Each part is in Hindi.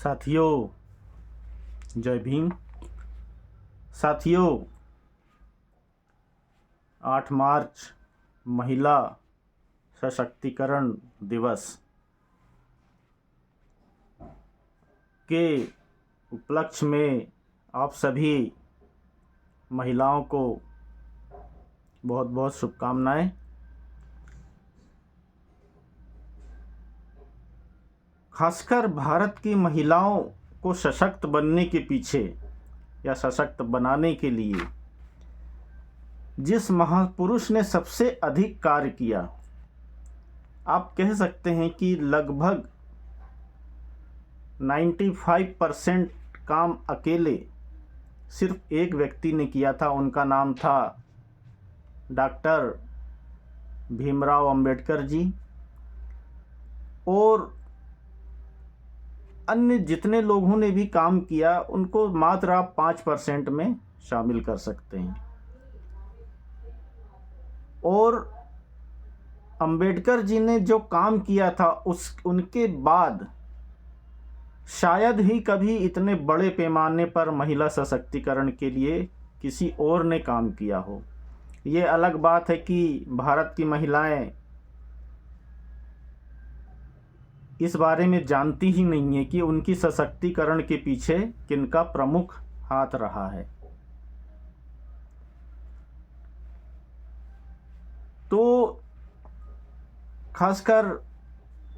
साथियों, जय भीम। साथियों, 8 मार्च महिला सशक्तिकरण दिवस के उपलक्ष्य में आप सभी महिलाओं को बहुत बहुत शुभकामनाएं। खासकर भारत की महिलाओं को सशक्त बनने के पीछे या सशक्त बनाने के लिए जिस महापुरुष ने सबसे अधिक कार्य किया, आप कह सकते हैं कि लगभग 95% काम अकेले सिर्फ एक व्यक्ति ने किया था। उनका नाम था डॉक्टर भीमराव अंबेडकर जी। और अन्य जितने लोगों ने भी काम किया उनको मात्र आप 5% में शामिल कर सकते हैं। और अंबेडकर जी ने जो काम किया था उनके बाद शायद ही कभी इतने बड़े पैमाने पर महिला सशक्तिकरण के लिए किसी और ने काम किया हो। ये अलग बात है कि भारत की महिलाएं इस बारे में जानती ही नहीं है कि उनकी सशक्तिकरण के पीछे किनका प्रमुख हाथ रहा है। तो खासकर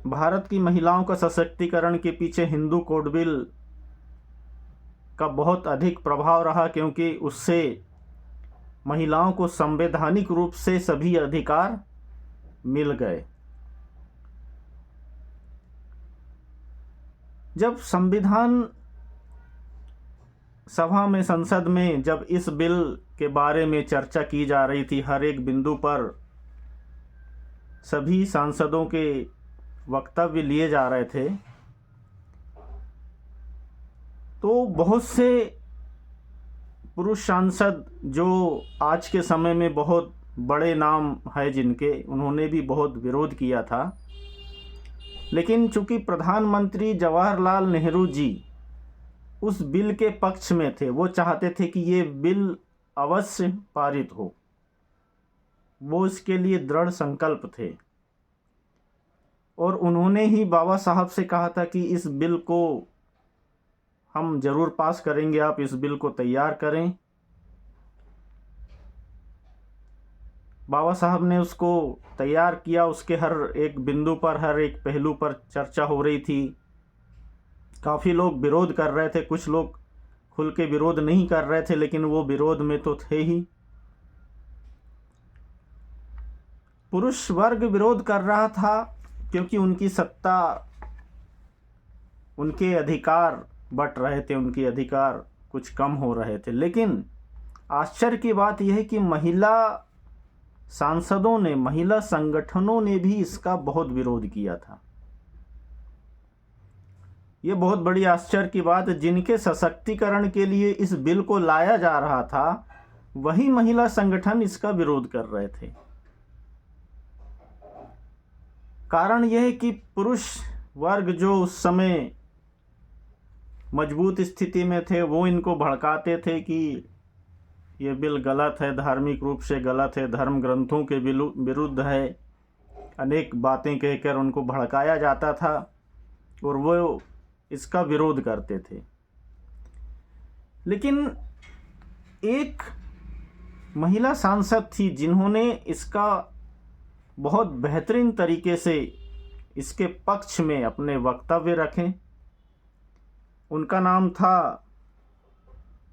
भारत की महिलाओं का सशक्तिकरण के पीछे हिंदू कोड बिल का बहुत अधिक प्रभाव रहा, क्योंकि उससे महिलाओं को संवैधानिक रूप से सभी अधिकार मिल गए। जब संविधान सभा में, संसद में जब इस बिल के बारे में चर्चा की जा रही थी, हर एक बिंदु पर सभी सांसदों के वक्तव्य लिए जा रहे थे, तो बहुत से पुरुष सांसद जो आज के समय में बहुत बड़े नाम है जिनके, उन्होंने भी बहुत विरोध किया था। लेकिन चूंकि प्रधानमंत्री जवाहरलाल नेहरू जी उस बिल के पक्ष में थे, वो चाहते थे कि ये बिल अवश्य पारित हो, वो इसके लिए दृढ़ संकल्प थे। और उन्होंने ही बाबा साहब से कहा था कि इस बिल को हम जरूर पास करेंगे, आप इस बिल को तैयार करें। बाबा साहब ने उसको तैयार किया। उसके हर एक बिंदु पर, हर एक पहलू पर चर्चा हो रही थी। काफ़ी लोग विरोध कर रहे थे, कुछ लोग खुल के विरोध नहीं कर रहे थे, लेकिन वो विरोध में तो थे ही। पुरुष वर्ग विरोध कर रहा था क्योंकि उनकी सत्ता, उनके अधिकार बट रहे थे, उनके अधिकार कुछ कम हो रहे थे। लेकिन आश्चर्य की बात यह है कि महिला सांसदों ने, महिला संगठनों ने भी इसका बहुत विरोध किया था। ये बहुत बड़ी आश्चर्य की बात है, जिनके सशक्तिकरण के लिए इस बिल को लाया जा रहा था, वही महिला संगठन इसका विरोध कर रहे थे। कारण यह है कि पुरुष वर्ग जो उस समय मजबूत स्थिति में थे, वो इनको भड़काते थे कि ये बिल गलत है, धार्मिक रूप से गलत है, धर्म ग्रंथों के विरुद्ध है। अनेक बातें कहकर उनको भड़काया जाता था और वो इसका विरोध करते थे। लेकिन एक महिला सांसद थी जिन्होंने इसका बहुत बेहतरीन तरीके से इसके पक्ष में अपने वक्तव्य रखे। उनका नाम था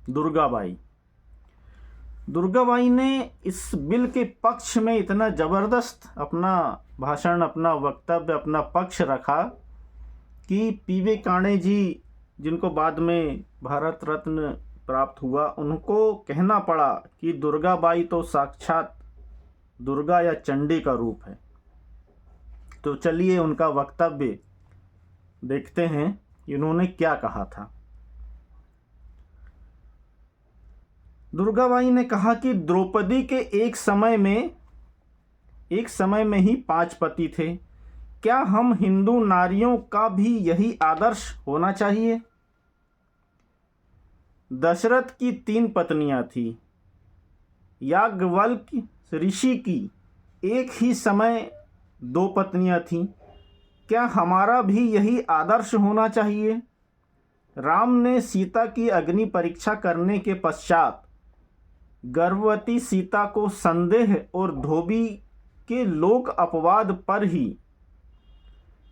दुर्गाबाई। दुर्गाबाई ने इस बिल के पक्ष में इतना ज़बरदस्त अपना भाषण, अपना वक्तव्य, अपना पक्ष रखा कि पीवी काणे जी, जिनको बाद में भारत रत्न प्राप्त हुआ, उनको कहना पड़ा कि दुर्गाबाई तो साक्षात दुर्गा या चंडी का रूप है। तो चलिए उनका वक्तव्य देखते हैं इन्होंने क्या कहा था। दुर्गाबाई ने कहा कि द्रौपदी के एक समय में ही 5 पति थे। क्या हम हिंदू नारियों का भी यही आदर्श होना चाहिए? दशरथ की 3 पत्नियां थी। याज्ञवल्क ऋषि की एक ही समय 2 पत्नियां थीं। क्या हमारा भी यही आदर्श होना चाहिए? राम ने सीता की अग्नि परीक्षा करने के पश्चात गर्भवती सीता को संदेह और धोबी के लोक अपवाद पर ही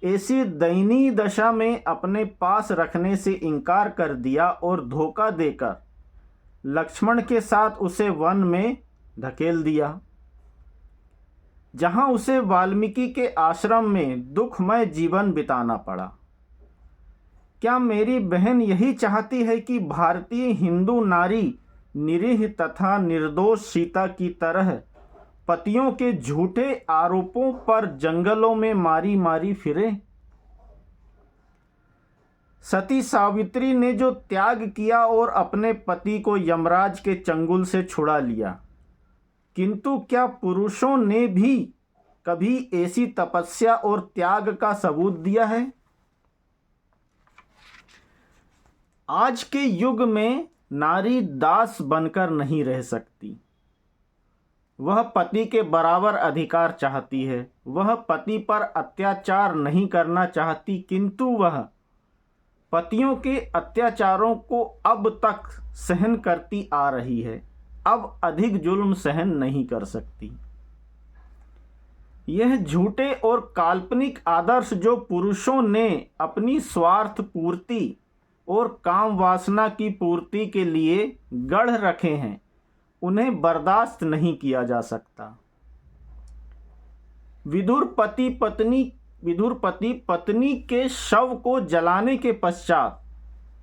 ऐसी दयनीय दशा में अपने पास रखने से इनकार कर दिया और धोखा देकर लक्ष्मण के साथ उसे वन में धकेल दिया, जहां उसे वाल्मीकि के आश्रम में दुखमय जीवन बिताना पड़ा। क्या मेरी बहन यही चाहती है कि भारतीय हिंदू नारी निरीह तथा निर्दोष सीता की तरह पतियों के झूठे आरोपों पर जंगलों में मारी मारी फिरे? सती सावित्री ने जो त्याग किया और अपने पति को यमराज के चंगुल से छुड़ा लिया, किंतु क्या पुरुषों ने भी कभी ऐसी तपस्या और त्याग का सबूत दिया है? आज के युग में नारी दास बनकर नहीं रह सकती। वह पति के बराबर अधिकार चाहती है। वह पति पर अत्याचार नहीं करना चाहती, किंतु वह पतियों के अत्याचारों को अब तक सहन करती आ रही है। अब अधिक जुल्म सहन नहीं कर सकती। यह झूठे और काल्पनिक आदर्श जो पुरुषों ने अपनी स्वार्थ पूर्ति और काम वासना की पूर्ति के लिए गढ़ रखे हैं, उन्हें बर्दाश्त नहीं किया जा सकता। विदुर पति पत्नी के शव को जलाने के पश्चात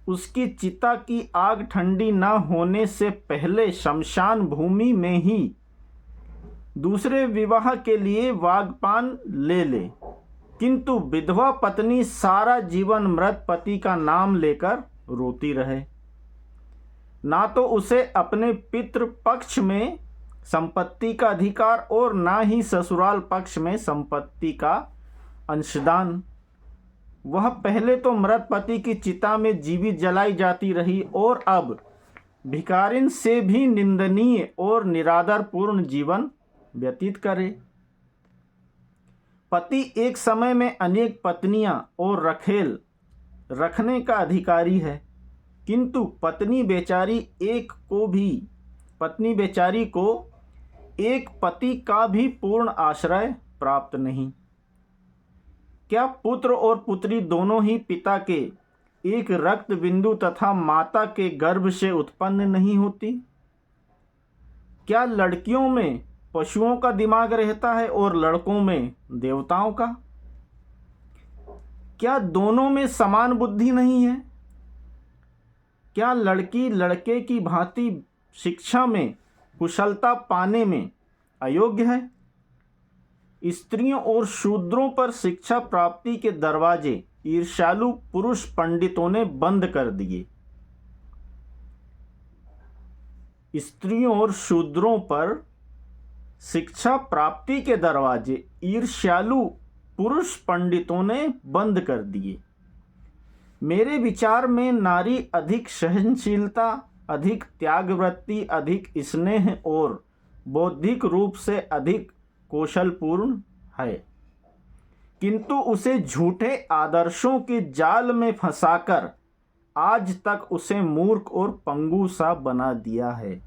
उसकी चिता की आग ठंडी न होने से पहले शमशान भूमि में ही दूसरे विवाह के लिए वागपान ले ले, किंतु विधवा पत्नी सारा जीवन मृत पति का नाम लेकर रोती रहे। ना तो उसे अपने पितृ पक्ष में संपत्ति का अधिकार और ना ही ससुराल पक्ष में संपत्ति का अंशदान। वह पहले तो मृत पति की चिता में जीवित जलाई जाती रही और अब भिखारिन से भी निंदनीय और निरादरपूर्ण जीवन व्यतीत करे। पति एक समय में अनेक पत्नियां और रखेल रखने का अधिकारी है, किंतु पत्नी बेचारी को एक पति का भी पूर्ण आश्रय प्राप्त नहीं। क्या पुत्र और पुत्री दोनों ही पिता के एक रक्त बिंदु तथा माता के गर्भ से उत्पन्न नहीं होती? क्या लड़कियों में पशुओं का दिमाग रहता है और लड़कों में देवताओं का? क्या दोनों में समान बुद्धि नहीं है? क्या लड़की लड़के की भांति शिक्षा में कुशलता पाने में अयोग्य है? स्त्रियों और शूद्रों पर शिक्षा प्राप्ति के दरवाजे ईर्ष्यालु पुरुष पंडितों ने बंद कर दिए। स्त्रियों और शूद्रों पर शिक्षा प्राप्ति के दरवाजे ईर्ष्यालु पुरुष पंडितों ने बंद कर दिए। मेरे विचार में नारी अधिक सहनशीलता, अधिक त्यागवृत्ति, अधिक स्नेह और बौद्धिक रूप से अधिक कौशलपूर्ण है, किंतु उसे झूठे आदर्शों के जाल में फंसाकर आज तक उसे मूर्ख और पंगु सा बना दिया है।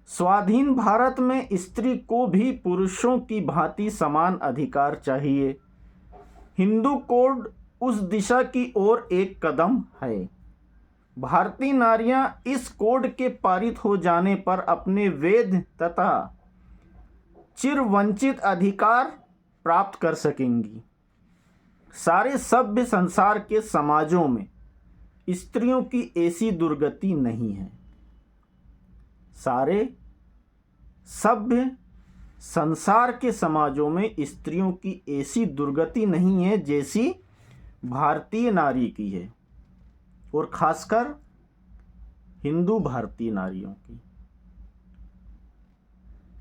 स्वाधीन भारत में स्त्री को भी पुरुषों की भांति समान अधिकार चाहिए। हिंदू कोड उस दिशा की ओर एक कदम है। भारतीय नारियां इस कोड के पारित हो जाने पर अपने वैध तथा चिरवंचित अधिकार प्राप्त कर सकेंगी। सारे सभ्य संसार के समाजों में स्त्रियों की ऐसी दुर्गति नहीं है। सारे सभ्य संसार के समाजों में स्त्रियों की ऐसी दुर्गति नहीं है जैसी भारतीय नारी की है, और खासकर हिंदू भारतीय नारियों की।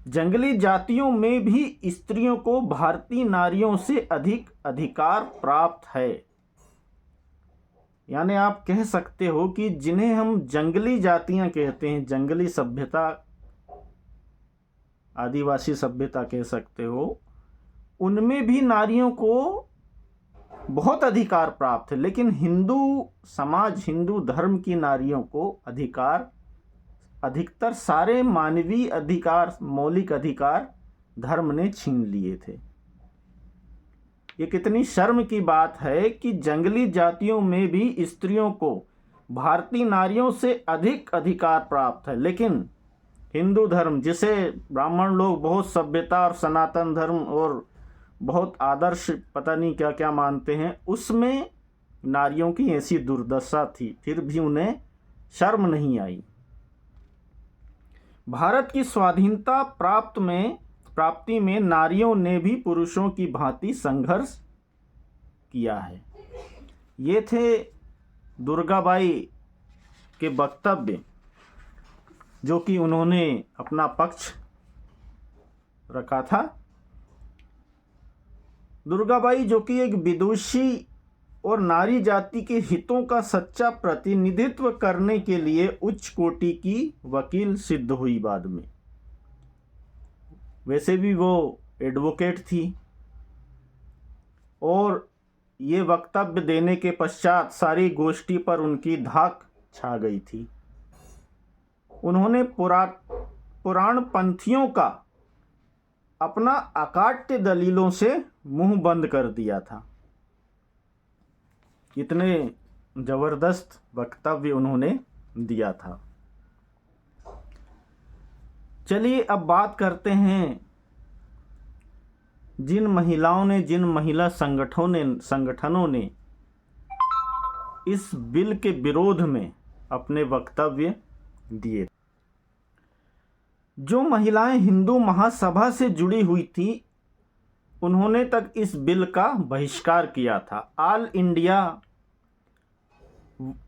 जंगली जातियों में भी स्त्रियों को भारतीय नारियों से अधिक अधिकार प्राप्त है। यानी आप कह सकते हो कि जिन्हें हम जंगली जातियां कहते हैं, जंगली सभ्यता, आदिवासी सभ्यता कह सकते हो, उनमें भी नारियों को बहुत अधिकार प्राप्त है। लेकिन हिंदू समाज, हिंदू धर्म की नारियों को अधिकार, अधिकतर सारे मानवीय अधिकार, मौलिक अधिकार धर्म ने छीन लिए थे। ये कितनी शर्म की बात है कि जंगली जातियों में भी स्त्रियों को भारतीय नारियों से अधिक अधिकार प्राप्त है, लेकिन हिंदू धर्म, जिसे ब्राह्मण लोग बहुत सभ्यता और सनातन धर्म और बहुत आदर्श पता नहीं क्या क्या मानते हैं, उसमें नारियों की ऐसी दुर्दशा थी, फिर भी उन्हें शर्म नहीं आई। भारत की स्वाधीनता प्राप्ति में नारियों ने भी पुरुषों की भांति संघर्ष किया है। ये थे दुर्गाबाई के वक्तव्य, जो कि उन्होंने अपना पक्ष रखा था। दुर्गाबाई, जो कि एक विदुषी और नारी जाति के हितों का सच्चा प्रतिनिधित्व करने के लिए उच्च कोटि की वकील सिद्ध हुई बाद में। वैसे भी वो एडवोकेट थी, और ये वक्तव्य देने के पश्चात सारी गोष्ठी पर उनकी धाक छा गई थी। उन्होंने पुराण पंथियों का अपना अकाट्य दलीलों से मुंह बंद कर दिया था। इतने जबरदस्त वक्तव्य उन्होंने दिया था। चलिए अब बात करते हैं जिन महिलाओं ने, जिन महिला संगठनों ने इस बिल के विरोध में अपने वक्तव्य दिए। जो महिलाएं हिंदू महासभा से जुड़ी हुई थी, उन्होंने तक इस बिल का बहिष्कार किया था। All India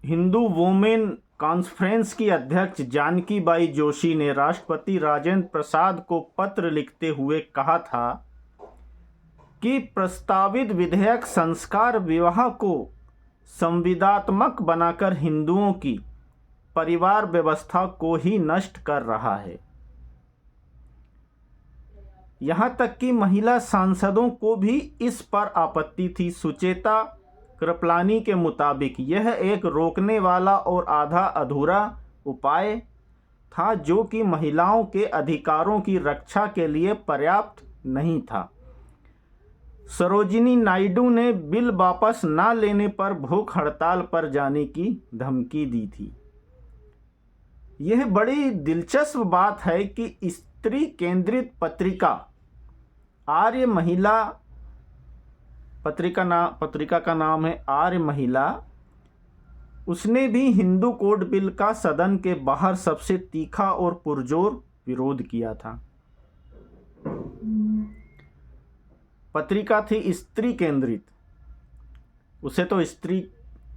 Hindu women conference की अध्यक्ष जानकी बाई जोशी ने राष्ट्रपति राजेंद्र प्रसाद को पत्र लिखते हुए कहा था कि प्रस्तावित विधेयक संस्कार विवाह को संविदात्मक बनाकर हिंदुओं की परिवार व्यवस्था को ही नष्ट कर रहा है। यहां तक कि महिला सांसदों को भी इस पर आपत्ति थी। सुचेता कृपलानी के मुताबिक यह एक रोकने वाला और आधा अधूरा उपाय था, जो कि महिलाओं के अधिकारों की रक्षा के लिए पर्याप्त नहीं था। सरोजिनी नायडू ने बिल वापस न लेने पर भूख हड़ताल पर जाने की धमकी दी थी। यह बड़ी दिलचस्प बात है कि स्त्री केंद्रित पत्रिका आर्य महिला, पत्रिका का नाम है आर्य महिला, उसने भी हिंदू कोड बिल का सदन के बाहर सबसे तीखा और पुरजोर विरोध किया था। पत्रिका थी स्त्री केंद्रित, उसे तो स्त्री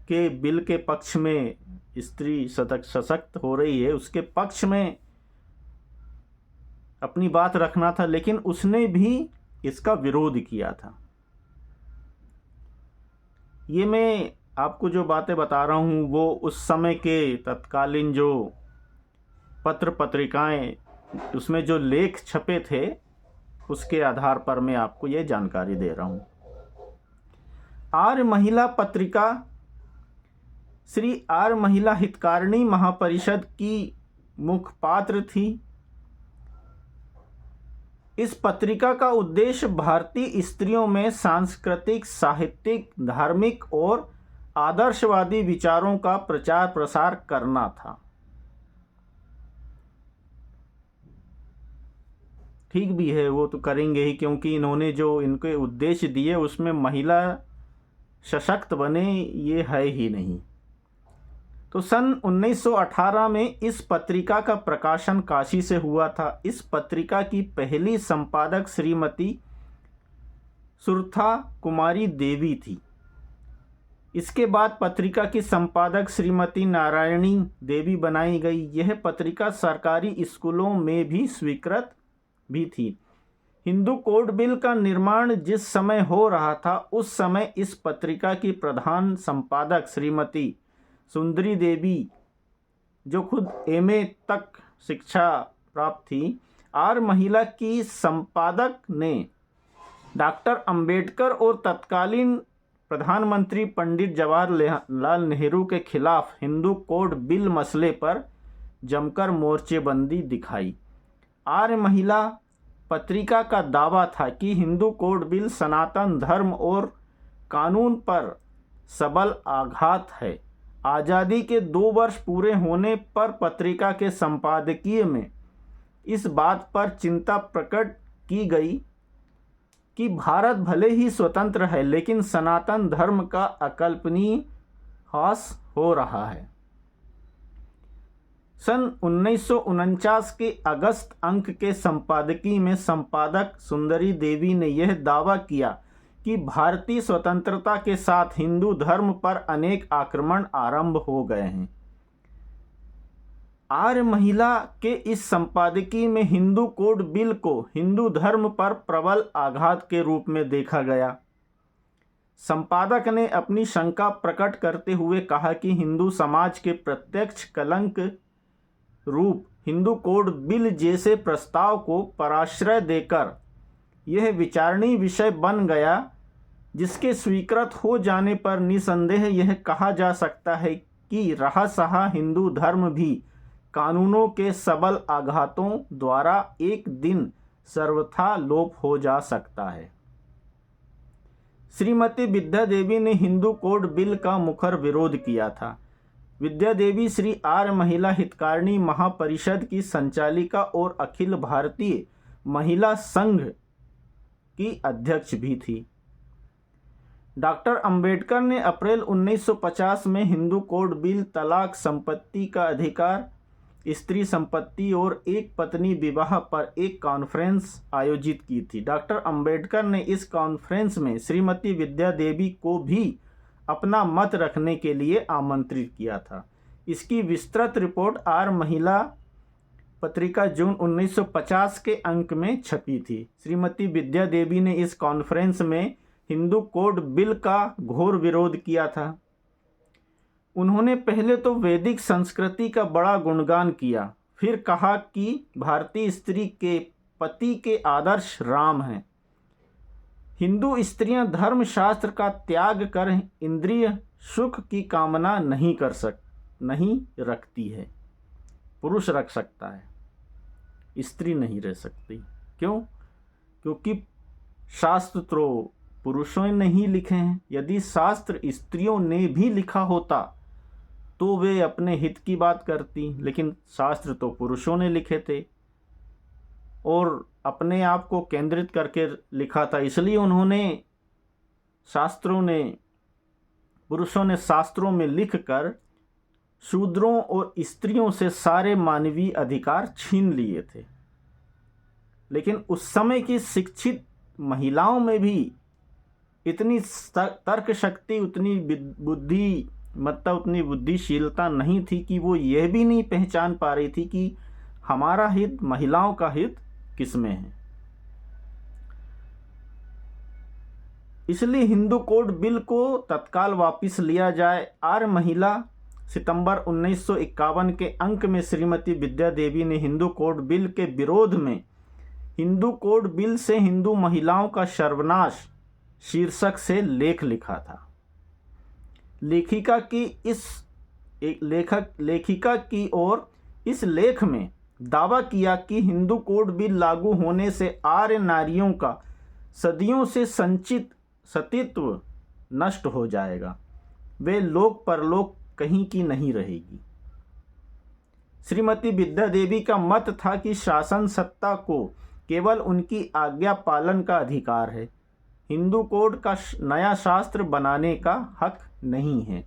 के बिल के पक्ष में, स्त्री सशक्त हो रही है उसके पक्ष में अपनी बात रखना था, लेकिन उसने भी इसका विरोध किया था। ये मैं आपको जो बातें बता रहा हूँ वो उस समय के तत्कालीन जो पत्र पत्रिकाएं, उसमें जो लेख छपे थे, उसके आधार पर मैं आपको ये जानकारी दे रहा हूँ। आर्य महिला पत्रिका श्री आर्य महिला हितकारिणी महापरिषद की मुखपात्र थी। इस पत्रिका का उद्देश्य भारतीय स्त्रियों में सांस्कृतिक, साहित्यिक, धार्मिक और आदर्शवादी विचारों का प्रचार प्रसार करना था। ठीक भी है, वो तो करेंगे ही, क्योंकि इन्होंने जो इनके उद्देश्य दिए उसमें महिला सशक्त बने ये है ही नहीं। तो सन 1918 में इस पत्रिका का प्रकाशन काशी से हुआ था। इस पत्रिका की पहली संपादक श्रीमती सुरथा कुमारी देवी थी। इसके बाद पत्रिका की संपादक श्रीमती नारायणी देवी बनाई गई। यह पत्रिका सरकारी स्कूलों में भी स्वीकृत भी थी। हिंदू कोड बिल का निर्माण जिस समय हो रहा था उस समय इस पत्रिका की प्रधान संपादक श्रीमती सुंदरी देवी, जो खुद एमए तक शिक्षा प्राप्त थी, आर्य महिला की संपादक ने डॉक्टर अंबेडकर और तत्कालीन प्रधानमंत्री पंडित जवाहरलाल नेहरू के खिलाफ हिंदू कोड बिल मसले पर जमकर मोर्चेबंदी दिखाई। आर्य महिला पत्रिका का दावा था कि हिंदू कोड बिल सनातन धर्म और कानून पर सबल आघात है। आज़ादी के 2 वर्ष पूरे होने पर पत्रिका के संपादकीय में इस बात पर चिंता प्रकट की गई कि भारत भले ही स्वतंत्र है लेकिन सनातन धर्म का अकल्पनीय ह्रास हो रहा है। सन 1949 के अगस्त अंक के संपादकीय में संपादक सुंदरी देवी ने यह दावा किया कि भारतीय स्वतंत्रता के साथ हिंदू धर्म पर अनेक आक्रमण आरंभ हो गए हैं। आर्य महिला के इस संपादकीय में हिंदू कोड बिल को हिंदू धर्म पर प्रबल आघात के रूप में देखा गया। संपादक ने अपनी शंका प्रकट करते हुए कहा कि हिंदू समाज के प्रत्यक्ष कलंक रूप हिंदू कोड बिल जैसे प्रस्ताव को पराश्रय देकर यह विचारणीय विषय बन गया, जिसके स्वीकृत हो जाने पर निसंदेह यह कहा जा सकता है कि रहा सहा हिंदू धर्म भी कानूनों के सबल आघातों द्वारा एक दिन सर्वथा लोप हो जा सकता है। श्रीमती विद्या देवी ने हिंदू कोड बिल का मुखर विरोध किया था। विद्या देवी श्री आर्य महिला हितकारिणी महापरिषद की संचालिका और अखिल भारतीय महिला संघ की अध्यक्ष भी थी। डॉक्टर अंबेडकर ने अप्रैल 1950 में हिंदू कोड बिल, तलाक, संपत्ति का अधिकार, स्त्री संपत्ति और एक पत्नी विवाह पर एक कॉन्फ्रेंस आयोजित की थी। डॉक्टर अंबेडकर ने इस कॉन्फ्रेंस में श्रीमती विद्या देवी को भी अपना मत रखने के लिए आमंत्रित किया था। इसकी विस्तृत रिपोर्ट आर्य महिला पत्रिका जून 1950 के अंक में छपी थी। श्रीमती विद्या देवी ने इस कॉन्फ्रेंस में हिंदू कोड बिल का घोर विरोध किया था। उन्होंने पहले तो वैदिक संस्कृति का बड़ा गुणगान किया, फिर कहा कि भारतीय स्त्री के पति के आदर्श राम हैं। हिंदू स्त्रियां धर्मशास्त्र का त्याग कर इंद्रिय सुख की कामना नहीं रखती है। पुरुष रख सकता है, स्त्री नहीं रह सकती। क्यों? क्योंकि शास्त्र तो पुरुषों ने नहीं लिखे हैं। यदि शास्त्र स्त्रियों ने भी लिखा होता तो वे अपने हित की बात करती, लेकिन शास्त्र तो पुरुषों ने लिखे थे और अपने आप को केंद्रित करके लिखा था। इसलिए पुरुषों ने शास्त्रों में लिखकर शूद्रों और स्त्रियों से सारे मानवीय अधिकार छीन लिए थे। लेकिन उस समय की शिक्षित महिलाओं में भी इतनी तर्क शक्ति, उतनी बुद्धिशीलता नहीं थी कि वो यह भी नहीं पहचान पा रही थी कि हमारा हित, महिलाओं का हित किसमें है। इसलिए हिंदू कोड बिल को तत्काल वापस लिया जाए। आर्य महिला सितंबर 1951 के अंक में श्रीमती विद्या देवी ने हिंदू कोड बिल के विरोध में हिंदू कोड बिल से हिंदू महिलाओं का सर्वनाश शीर्षक से लेख लिखा था। लेखिका की ओर इस लेख में दावा किया कि हिंदू कोड बिल लागू होने से आर्य नारियों का सदियों से संचित सतीत्व नष्ट हो जाएगा, वे लोक परलोक कहीं की नहीं रहेगी। श्रीमती विद्या देवी का मत था कि शासन सत्ता को केवल उनकी आज्ञा पालन का अधिकार है, हिंदू कोड का नया शास्त्र बनाने का हक नहीं है।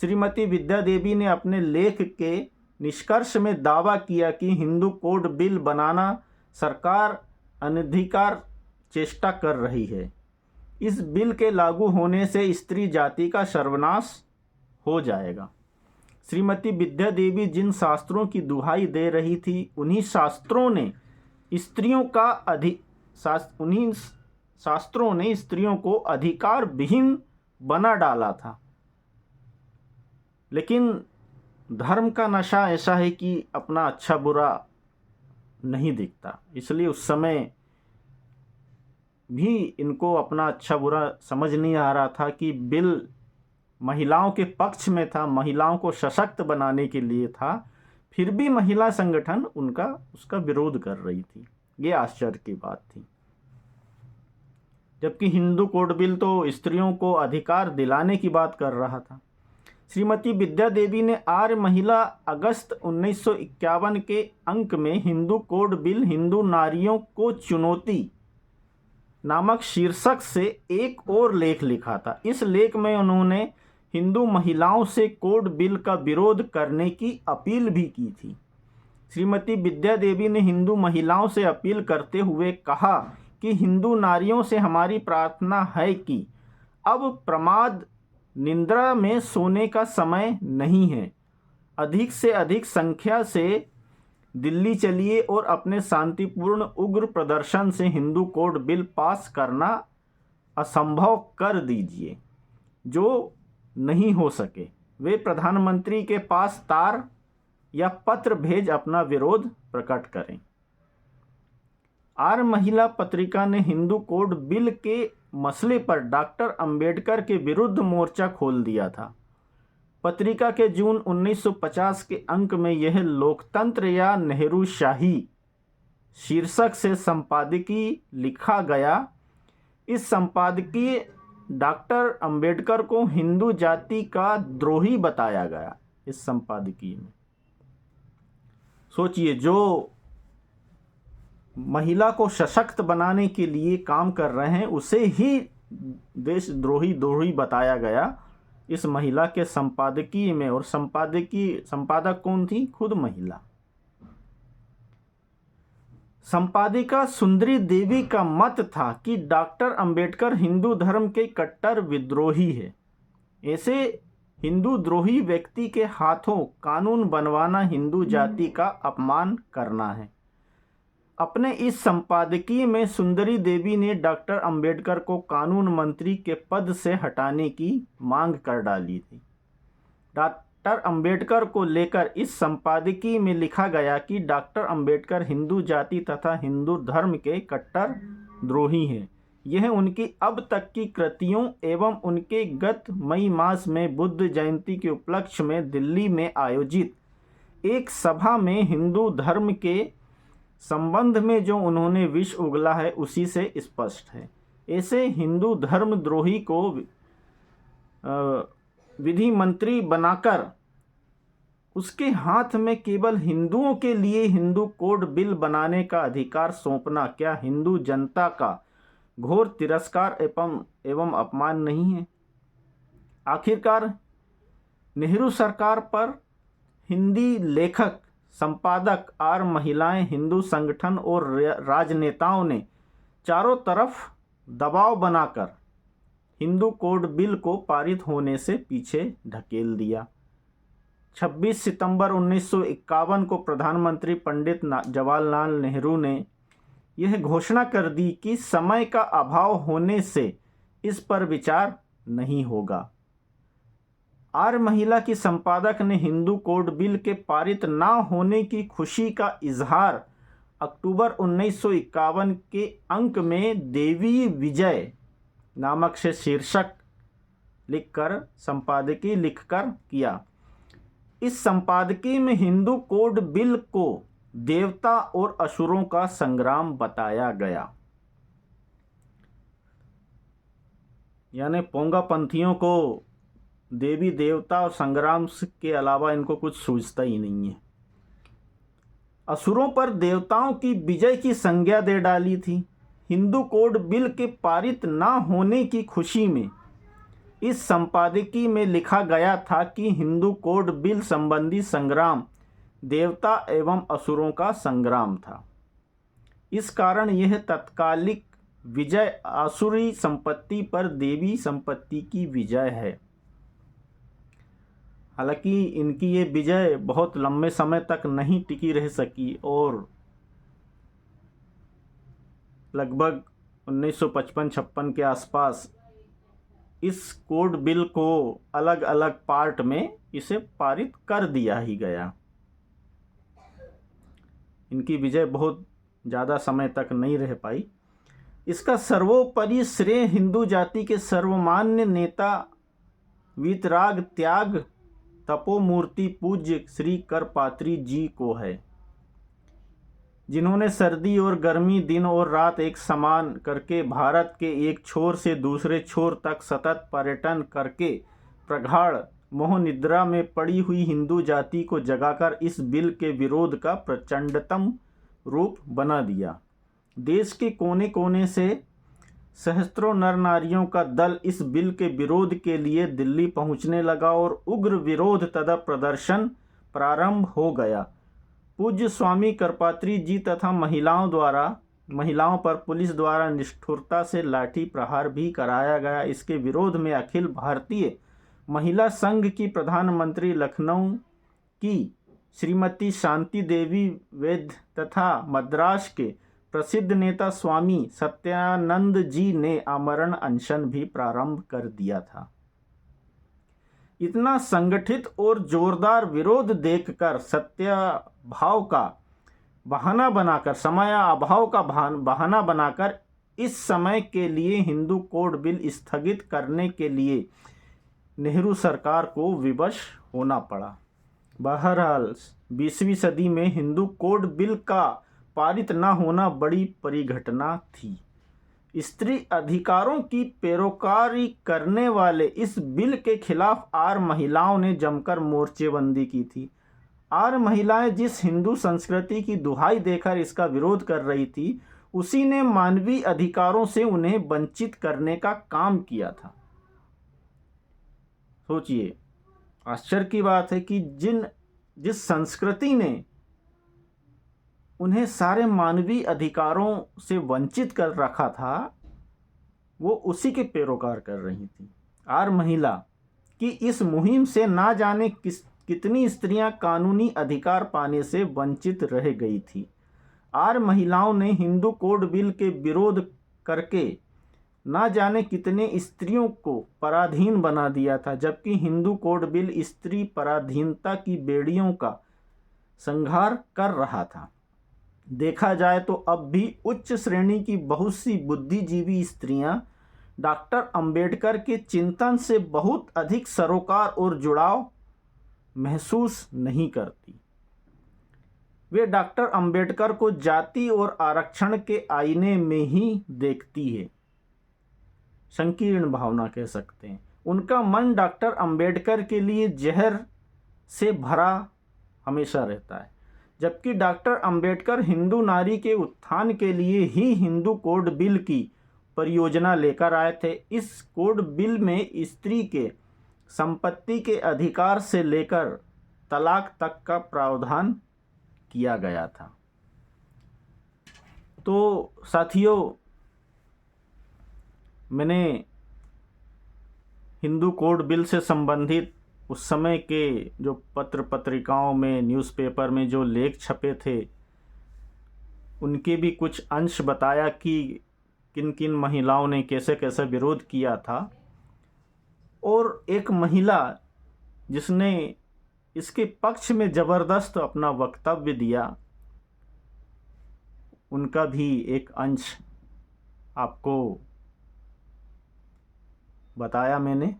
श्रीमती विद्या देवी ने अपने लेख के निष्कर्ष में दावा किया कि हिंदू कोड बिल बनाना सरकार अनधिकार चेष्टा कर रही है। इस बिल के लागू होने से स्त्री जाति का सर्वनाश हो जाएगा। श्रीमती विद्या देवी जिन शास्त्रों की दुहाई दे रही थी, उन्हीं शास्त्रों ने स्त्रियों का उन्हीं शास्त्रों ने स्त्रियों को अधिकार विहीन बना डाला था। लेकिन धर्म का नशा ऐसा है कि अपना अच्छा बुरा नहीं दिखता, इसलिए उस समय भी इनको अपना अच्छा बुरा समझ नहीं आ रहा था कि बिल महिलाओं के पक्ष में था, महिलाओं को सशक्त बनाने के लिए था, फिर भी महिला संगठन उसका विरोध कर रही थी। ये आश्चर्य की बात थी। जबकि हिंदू कोड बिल तो स्त्रियों को अधिकार दिलाने की बात कर रहा था। श्रीमती विद्या देवी ने आर्य महिला अगस्त 1951 के अंक में हिंदू कोड बिल हिंदू नारियों को चुनौती नामक शीर्षक से एक और लेख लिखा था। इस लेख में उन्होंने हिंदू महिलाओं से कोड बिल का विरोध करने की अपील भी की थी। श्रीमती विद्या देवी ने हिंदू महिलाओं से अपील करते हुए कहा कि हिंदू नारियों से हमारी प्रार्थना है कि अब प्रमाद निंद्रा में सोने का समय नहीं है। अधिक से अधिक संख्या से दिल्ली चलिए और अपने शांतिपूर्ण उग्र प्रदर्शन से हिंदू कोड बिल पास करना असंभव कर दीजिए। जो नहीं हो सके वे प्रधानमंत्री के पास तार या पत्र भेज अपना विरोध प्रकट करें। आर्य महिला पत्रिका ने हिंदू कोड बिल के मसले पर डॉक्टर अंबेडकर के विरुद्ध मोर्चा खोल दिया था। पत्रिका के जून 1950 के अंक में यह लोकतंत्र या नेहरू शाही शीर्षक से संपादकीय लिखा गया। इस संपादकीय डॉक्टर अंबेडकर को हिंदू जाति का द्रोही बताया गया। इस संपादकीय में सोचिए, जो महिला को सशक्त बनाने के लिए काम कर रहे हैं उसे ही देशद्रोही बताया गया इस महिला के संपादकीय में। और संपादक कौन थी? खुद महिला। संपादिका सुंदरी देवी का मत था कि डॉक्टर अंबेडकर हिंदू धर्म के कट्टर विद्रोही है। ऐसे हिंदू द्रोही व्यक्ति के हाथों कानून बनवाना हिंदू जाति का अपमान करना है। अपने इस संपादकीय में सुंदरी देवी ने डॉक्टर अंबेडकर को कानून मंत्री के पद से हटाने की मांग कर डाली थी। डॉक्टर अंबेडकर को लेकर इस संपादकीय में लिखा गया कि डॉक्टर अंबेडकर हिंदू जाति तथा हिंदू धर्म के कट्टर द्रोही हैं। यह उनकी अब तक की कृतियों एवं उनके गत मई मास में बुद्ध जयंती के उपलक्ष्य में दिल्ली में आयोजित एक सभा में हिंदू धर्म के संबंध में जो उन्होंने विष उगला है उसी से स्पष्ट है। ऐसे हिंदू धर्म द्रोही को विधि मंत्री बनाकर उसके हाथ में केवल हिंदुओं के लिए हिंदू कोड बिल बनाने का अधिकार सौंपना क्या हिंदू जनता का घोर तिरस्कार एवं अपमान नहीं है? आखिरकार नेहरू सरकार पर हिंदी लेखक, संपादक, आर्य महिलाएं, हिंदू संगठन और राजनेताओं ने चारों तरफ दबाव बनाकर हिंदू कोड बिल को पारित होने से पीछे ढकेल दिया। 26 सितंबर 1951 को प्रधानमंत्री पंडित जवाहरलाल नेहरू ने यह घोषणा कर दी कि समय का अभाव होने से इस पर विचार नहीं होगा। आर्य महिला की संपादक ने हिंदू कोड बिल के पारित ना होने की खुशी का इजहार अक्टूबर 1951 के अंक में देवी विजय नामक से शीर्षक लिखकर संपादकीय लिखकर किया। इस संपादकीय में हिंदू कोड बिल को देवता और असुरों का संग्राम बताया गया। यानी पोंगा पंथियों को देवी देवता और संग्राम के अलावा इनको कुछ सूझता ही नहीं है। असुरों पर देवताओं की विजय की संज्ञा दे डाली थी। हिंदू कोड बिल के पारित ना होने की खुशी में इस संपादकीय में लिखा गया था कि हिंदू कोड बिल संबंधी संग्राम देवता एवं असुरों का संग्राम था। इस कारण यह तत्कालिक विजय आसुरी संपत्ति पर देवी संपत्ति की विजय है। हालांकि इनकी ये विजय बहुत लंबे समय तक नहीं टिकी रह सकी और लगभग 1955-56 के आसपास इस कोड बिल को अलग अलग पार्ट में इसे पारित कर दिया ही गया। इनकी विजय बहुत ज़्यादा समय तक नहीं रह पाई। इसका सर्वोपरि श्रेय हिंदू जाति के सर्वमान्य नेता वीतराग त्याग तपोमूर्ति पूज्य श्री करपात्री जी को है, जिन्होंने सर्दी और गर्मी, दिन और रात एक समान करके भारत के एक छोर से दूसरे छोर तक सतत पर्यटन करके प्रगाढ़ मोह निद्रा में पड़ी हुई हिंदू जाति को जगाकर इस बिल के विरोध का प्रचंडतम रूप बना दिया। देश के कोने कोने से सहस्त्रों नर नारियों का दल इस बिल के विरोध के लिए दिल्ली पहुंचने लगा और उग्र विरोध तथा प्रदर्शन प्रारंभ हो गया। पूज्य स्वामी करपात्री जी तथा महिलाओं पर पुलिस द्वारा निष्ठुरता से लाठी प्रहार भी कराया गया। इसके विरोध में अखिल भारतीय महिला संघ की प्रधानमंत्री लखनऊ की श्रीमती शांति देवी वैद्य तथा मद्रास के प्रसिद्ध नेता स्वामी सत्यानंद जी ने आमरण अनशन भी प्रारंभ कर दिया था। इतना संगठित और जोरदार विरोध देखकर सत्याभाव का बहाना बनाकर, समय अभाव का बहाना बनाकर इस समय के लिए हिंदू कोड बिल स्थगित करने के लिए नेहरू सरकार को विवश होना पड़ा। बहरहाल 20वीं सदी में हिंदू कोड बिल का पारित न होना बड़ी परिघटना थी। स्त्री अधिकारों की पैरोकारी करने वाले इस बिल के खिलाफ आर्य महिलाओं ने जमकर मोर्चेबंदी की थी। आर्य महिलाएं जिस हिंदू संस्कृति की दुहाई देकर इसका विरोध कर रही थी, उसी ने मानवीय अधिकारों से उन्हें वंचित करने का काम किया था। सोचिए, आश्चर्य की बात है कि जिस संस्कृति ने उन्हें सारे मानवीय अधिकारों से वंचित कर रखा था, वो उसी के पैरोकार कर रही थी। आर्य महिला की इस मुहिम से ना जाने कितनी स्त्रियां कानूनी अधिकार पाने से वंचित रह गई थी। आर्य महिलाओं ने हिंदू कोड बिल के विरोध करके ना जाने कितने स्त्रियों को पराधीन बना दिया था, जबकि हिंदू कोड बिल स्त्री पराधीनता की बेड़ियों का संहार कर रहा था। देखा जाए तो अब भी उच्च श्रेणी की बहुत सी बुद्धिजीवी स्त्रियां डॉक्टर अंबेडकर के चिंतन से बहुत अधिक सरोकार और जुड़ाव महसूस नहीं करती। वे डॉक्टर अंबेडकर को जाति और आरक्षण के आईने में ही देखती है। संकीर्ण भावना कह सकते हैं। उनका मन डॉक्टर अंबेडकर के लिए जहर से भरा हमेशा रहता है, जबकि डॉक्टर अंबेडकर हिंदू नारी के उत्थान के लिए ही हिंदू कोड बिल की परियोजना लेकर आए थे। इस कोड बिल में स्त्री के संपत्ति के अधिकार से लेकर तलाक तक का प्रावधान किया गया था। तो साथियों, मैंने हिंदू कोड बिल से संबंधित उस समय के जो पत्र पत्रिकाओं में, न्यूज़पेपर में जो लेख छपे थे, उनके भी कुछ अंश बताया कि किन किन महिलाओं ने कैसे कैसे विरोध किया था। और एक महिला जिसने इसके पक्ष में ज़बरदस्त अपना वक्तव्य दिया, उनका भी एक अंश आपको बताया मैंने।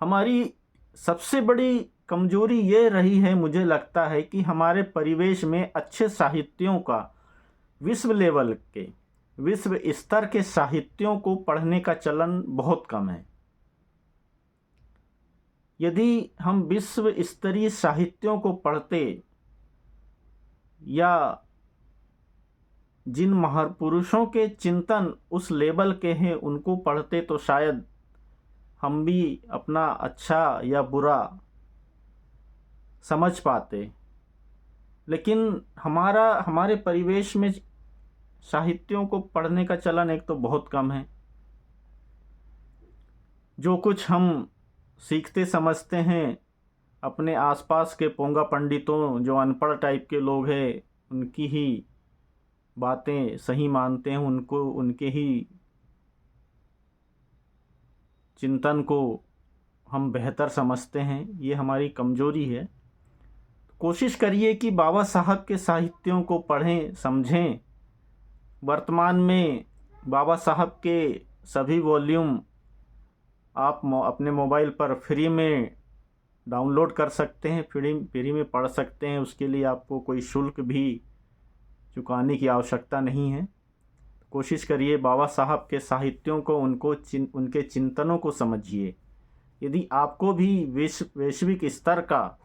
हमारी सबसे बड़ी कमजोरी ये रही है, मुझे लगता है, कि हमारे परिवेश में अच्छे साहित्यों का, विश्व लेवल के, विश्व स्तर के साहित्यों को पढ़ने का चलन बहुत कम है। यदि हम विश्व स्तरीय साहित्यों को पढ़ते या जिन महापुरुषों के चिंतन उस लेवल के हैं उनको पढ़ते, तो शायद हम भी अपना अच्छा या बुरा समझ पाते। लेकिन हमारे परिवेश में साहित्यों को पढ़ने का चलन एक तो बहुत कम है। जो कुछ हम सीखते समझते हैं अपने आसपास के पोंगा पंडितों, जो अनपढ़ टाइप के लोग हैं, उनकी ही बातें सही मानते हैं, उनको उनके ही चिंतन को हम बेहतर समझते हैं। ये हमारी कमज़ोरी है। कोशिश करिए कि बाबा साहब के साहित्यों को पढ़ें, समझें। वर्तमान में बाबा साहब के सभी वॉल्यूम आप अपने मोबाइल पर फ्री में डाउनलोड कर सकते हैं, फ्री में पढ़ सकते हैं। उसके लिए आपको कोई शुल्क भी चुकाने की आवश्यकता नहीं है। कोशिश करिए बाबा साहब के साहित्यों को, उनके चिंतनों को समझिए। यदि आपको भी वैश्विक स्तर का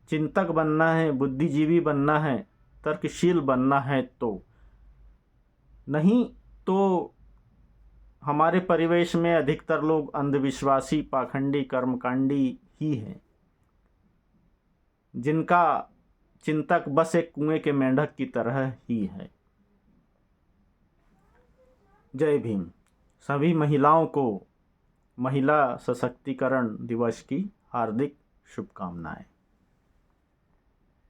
चिंतक बनना है, बुद्धिजीवी बनना है, तर्कशील बनना है, तो नहीं तो हमारे परिवेश में अधिकतर लोग अंधविश्वासी, पाखंडी, कर्मकांडी ही हैं, जिनका चिंतक बस एक कुएं के मेंढक की तरह ही है। जय भीम। सभी महिलाओं को महिला सशक्तिकरण दिवस की हार्दिक शुभकामनाएं।